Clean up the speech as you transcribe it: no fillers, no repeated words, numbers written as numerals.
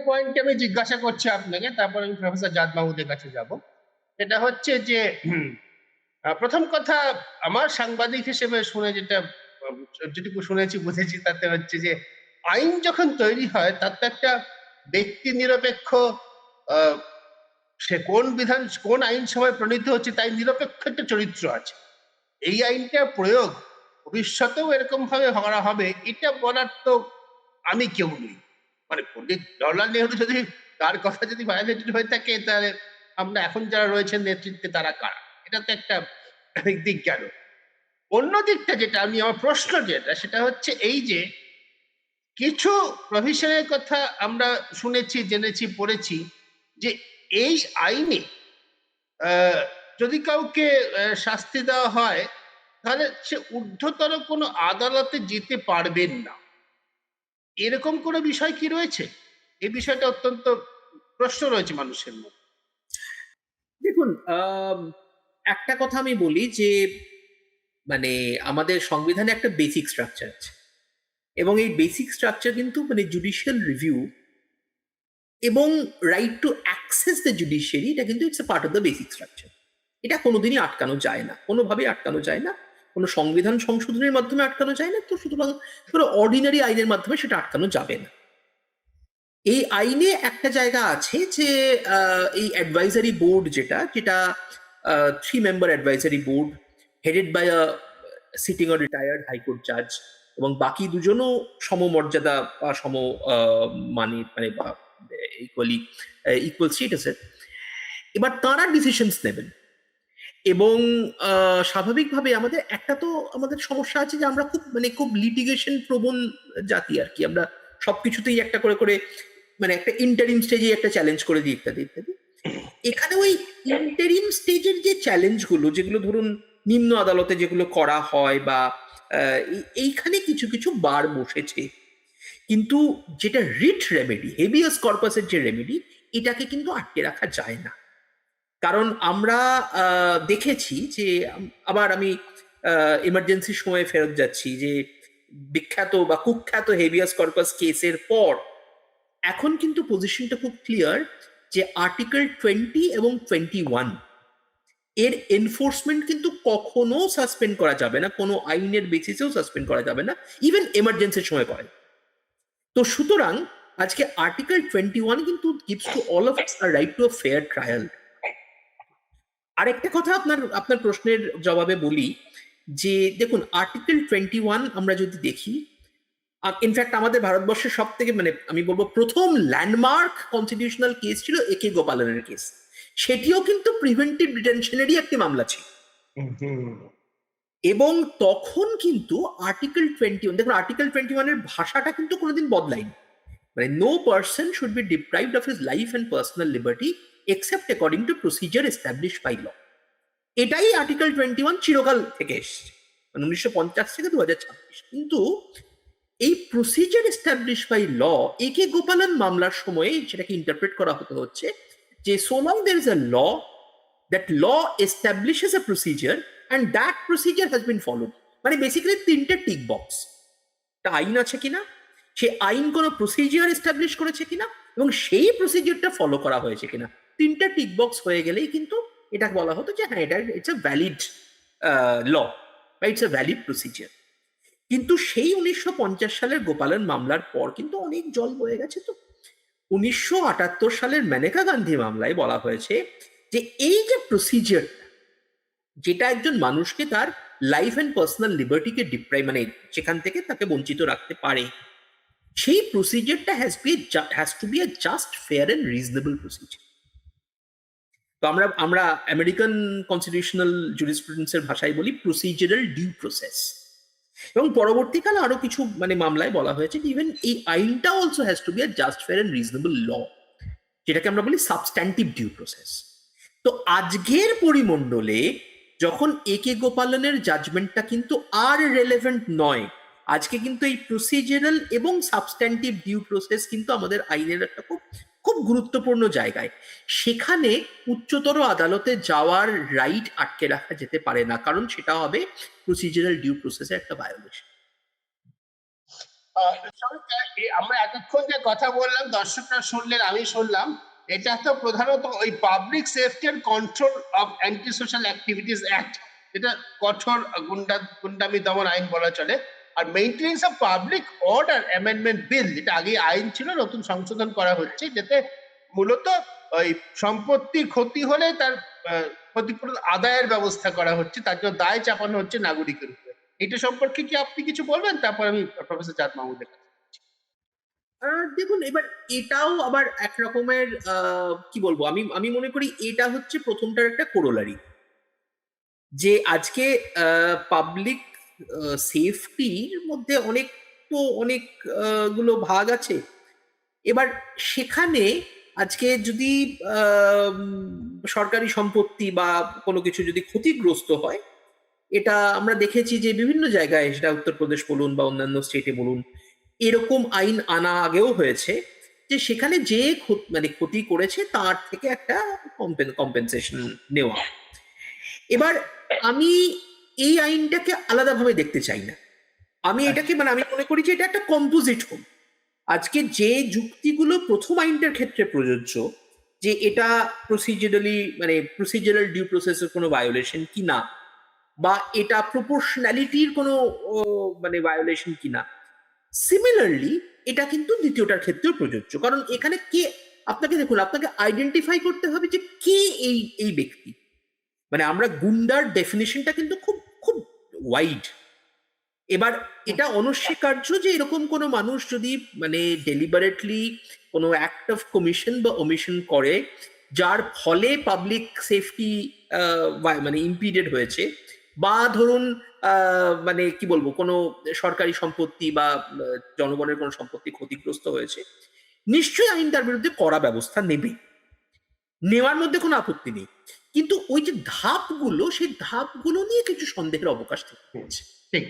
Point আমি জিজ্ঞাসা করছি আপনাকে, তারপর আমি প্রফেসর জাদ মাহমুদের কাছে যাব। এটা হচ্ছে যে প্রথম কথা, আমার সাংবাদিক হিসেবে শুনে যেটা যেটুকু শুনেছি বুঝেছি তাতে হচ্ছে যে আইন যখন তৈরি হয় তার তো একটা ব্যক্তি নিরপেক্ষ সে কোন আইনসভায় প্রণীত হচ্ছে তাই নিরপেক্ষ একটা চরিত্র আছে। এই আইনটা প্রয়োগ ভবিষ্যতেও এরকম ভাবে করা হবে এটা বলার তো আমি কেউ নই। মানে পণ্ডিত জওহরলাল নেহরু যদি তার কথা যদি ভায়োলেটেড হয়ে থাকে, তাহলে আমরা এখন যারা রয়েছেন নেতৃত্বে তারা কারা? এটা তো একটা দিক গেল। অন্য দিকটা যেটা আমার প্রশ্ন যেটা সেটা হচ্ছে এই যে কিছু প্রভিশনের কথা আমরা শুনেছি, জেনেছি, পড়েছি যে এই আইনে যদি কাউকে শাস্তি দেওয়া হয় তাহলে সে ঊর্ধ্বতর কোনো আদালতে যেতে পারবেন না, এরকম কোনো বিষয় কি রয়েছে? এই বিষয়টা অত্যন্ত প্রশ্ন রয়েছে মানুষের মধ্যে। দেখুন, একটা কথা আমি বলি যে মানে আমাদের সংবিধানে একটা বেসিক স্ট্রাকচার আছে, এবং এই বেসিক স্ট্রাকচার কিন্তু মানে জুডিশিয়াল রিভিউ এবং right to access the judiciary, এটা কিন্তু it's a part of the basic structure. এটা কোনোদিনই আটকানো যায় না, কোনোভাবেই আটকানো যায় না, কোনো সংবিধান সংশোধনের মাধ্যমে আটকানো যায় না, তো সুতরাং কোনো অর্ডিনারি আইনের মাধ্যমে সেটা আটকানো যাবে না। এই আইনে একটা জায়গা আছে যে এই অ্যাডভাইজারি বোর্ড যেটা 3 member advisory board headed by a sitting or retired high court জাজ, এবং বাকি দুজনও সমমর্যাদা বা সম মানের মানে বা ইকুয়াল স্টেটাসের। এবার তাঁরা ডিসিশনস নেবেন, এবং স্বাভাবিকভাবে আমাদের সমস্যা আছে যে আমরা খুব লিটিগেশন প্রবণ জাতি আর কি। আমরা সবকিছুতেই একটা করে করে মানে একটা ইন্টারিম স্টেজে একটা চ্যালেঞ্জ করে দিই ইত্যাদি ইত্যাদি। এখানে ওই ইন্টারিম স্টেজের যে চ্যালেঞ্জগুলো, যেগুলো ধরুন নিম্ন আদালতে যেগুলো করা হয় বা এইখানে কিছু কিছু বার বসেছে, কিন্তু যেটা রিট রেমেডি, হেভিয়াস কর্পাসের যে রেমেডি, এটাকে কিন্তু আটকে রাখা যায় না। কারণ আমরা দেখেছি যে আবার আমি এমার্জেন্সির সময় ফেরত যাচ্ছি, যে বিখ্যাত বা কুখ্যাত হেভিয়াস কর্পাস কেসের পর এখন কিন্তু পজিশনটা খুব ক্লিয়ার যে আর্টিকেল 20 এবং 21 এর এনফোর্সমেন্ট কিন্তু কখনো সাসপেন্ড করা যাবে না, কোনো আইনের বেসিসেও সাসপেন্ড করা যাবে না, ইভেন এমার্জেন্সির সময় করে। তো সুতরাং আজকে আর্টিকেল 21 কিন্তু gives to all of us a right to a fair trial. আরেকটা কথা আপনার প্রশ্নের জবাবে বলি যে দেখুন, আর্টিকেল 21 আমরা যদি দেখি, ইনফ্যাক্ট আমাদের ভারতবর্ষের সব থেকে মানে আমি বলবো প্রথম ল্যান্ডমার্ক কনস্টিটিউশনাল কেস ছিল একে গোপালনের কেস। সেটিও কিন্তু প্রিভেন্টিভ ডিটেনশনেরই একটি মামলা ছিল, এবং তখন কিন্তু আর্টিকেল 21, দেখুন আর্টিকেল 21 এর ভাষাটা কিন্তু কোনোদিন বদলায়নি। মানে no person should be deprived of his life and personal liberty except according to procedure establish by law. এটাই আর্টিকেল 21 চিরকাল থেকে এসছে, মানে 1950 থেকে 2026। কিন্তু এই প্রসিজার এস্টাবলিশ বাই ল একে গোপালন মামলার সময়ে সেটাকে ইন্টারপ্রেট করা হচ্ছে যে so long there is a law, that law establishes a procedure and that procedure has been followed. মানে বেসিক্যালি তিনটে টিক বক্স, একটা আইন আছে কিনা, সে আইন কোনো প্রসিজিয়ার এস্টাবলিশ করেছে কিনা, এবং সেই প্রসিজিয়ারটা ফলো করা হয়েছে কিনা। তিনটা টিক বক্স হয়ে গেলেই কিন্তু এটা বলা হতো যে হ্যাঁ, এটা ইটস আ ভ্যালিড ল বা ইটস আ ভ্যালিড প্রসিজিয়ার। কিন্তু সেই 1950 সালের গোপালন মামলার পর কিন্তু অনেক জল বয়ে গেছে। তো 1978 সালের মেনকা গান্ধী মামলায় বলা হয়েছে যে এই যে প্রসিজিয়ার, যেটা একজন মানুষকে তার লাইফ অ্যান্ড পার্সোনাল লিবার্টিকে মানে সেখান থেকে তাকে বঞ্চিত রাখতে পারে, সেই প্রসিজারটা has to be a just, fair and reasonable procedure. তো আমরা আমেরিকান কনস্টিটিউশনাল জুরিসপ্রুডেন্সের ভাষায় বলি প্রসিজারাল ডিউ প্রসেস। এবং পরবর্তীকালে আরো কিছু মানে মামলায় বলা হয়েছে যে ইভেন এই আইনটা also has to be a just, fair and reasonable law, যেটাকে আমরা বলি সাবস্ট্যান্টিভ ডিউ প্রসেস। তো আজকের পরিমণ্ডলে যখন একে গোপালনের জাজমেন্টটা কিন্তু আর রেলেভেন্ট নয়, আজকে কিন্তু এই প্রসিজারাল এবং সাবস্ট্যান্টিভ ডিউ প্রসেস কিন্তু আমাদের আইনের একটা খুব খুব গুরুত্বপূর্ণ জায়গায়। সেখানে উচ্চতর আদালতে যাওয়ার রাইট আটকে রাখা যেতে পারে না, কারণ সেটা হবে প্রসিজারাল ডিউ প্রসেসের একটা ভায়োলেশন। সরকার, আমরা এতক্ষণ যে কথা বললাম, দর্শকরা শুনলেন, আমি শুনলাম, এটা তো প্রধানত ওই public safety and control of anti social activities act, যেটা কঠোর গুন্ডামি দমন আইন বলা চলে। আর maintenance of public order amendment bill, যেটা আগে আইন ছিল, নতুন সংশোধন করা হচ্ছে, যাতে মূলত ওই সম্পত্তি ক্ষতি হলে তার ক্ষতিপূরণ আদায়ের ব্যবস্থা করা হচ্ছে, তার জন্য দায় চাপানো হচ্ছে নাগরিকের উপরে। এটা সম্পর্কে কি আপনি কিছু বলবেন? তারপর আমি প্রফেসর জাদ মাহমুদের কাছে। দেখুন, এবার এটাও আবার এক রকমের কি বলবো, আমি আমি মনে করি এটা হচ্ছে প্রথমটার একটা কোরোলারি, যে আজকে পাবলিক সেফটির মধ্যে অনেক, তো অনেক গুলো ভাগ আছে। এবার সেখানে আজকে যদি সরকারি সম্পত্তি বা কোনো কিছু যদি ক্ষতিগ্রস্ত হয়, এটা আমরা দেখেছি যে বিভিন্ন জায়গায়, সেটা উত্তরপ্রদেশ বলুন বা অন্যান্য স্টেটে বলুন, এরকম আইন আনা আগেও হয়েছে, যে সেখানে যে মানে ক্ষতি করেছে তার থেকে একটা কম্পেনসেশন নেওয়া। এবার আমি এই আইনটাকে আলাদাভাবে দেখতে চাই না। আমি এটাকে মানে আমি মনে করি যে এটা একটা কম্পোজিট হোম। আজকে যে যুক্তিগুলো প্রথম আইনটার ক্ষেত্রে প্রযোজ্য, যে এটা প্রসিজারালি মানে প্রসিজারাল ডিউ প্রসেসের কোনো ভায়োলেশন কিনা, বা এটা প্রপোর্শনালিটির কোনো মানে ভায়োলেশন কিনা, সিমিলারলি এটা কিন্তু দ্বিতীয়টার ক্ষেত্রেও প্রযোজ্য। কারণ এখানে কে, আপনাকে দেখুন, আপনাকে আইডেন্টিফাই করতে হবে যে কে এই এই ব্যক্তি। মানে আমরা গুন্ডার ডেফিনেশনটা কিন্তু খুব খুব ওয়াইড। এবার এটা অনস্বীকার্য যে এরকম কোনো মানুষ যদি মানে ডেলিবারেটলি কোনো অ্যাক্ট অফ কমিশন বা ওমিশন করে, যার ফলে পাবলিক সেফটি মানে ইম্পিডেড হয়েছে, বা ধরুন মানে কি বলবো, কোনো সরকারি সম্পত্তি বা জনগণের কোনো সম্পত্তি ক্ষতিগ্রস্ত হয়েছে, নিশ্চয়ই আইন তার বিরুদ্ধে কড়া ব্যবস্থা নেবে, নেওয়ার মধ্যে কোনো আপত্তি নেই। কিন্তু ওই যে ধাপগুলো, সেই ধাপগুলো নিয়ে কিছু সন্দেহের অবকাশ থেকে হচ্ছে। ঠিক।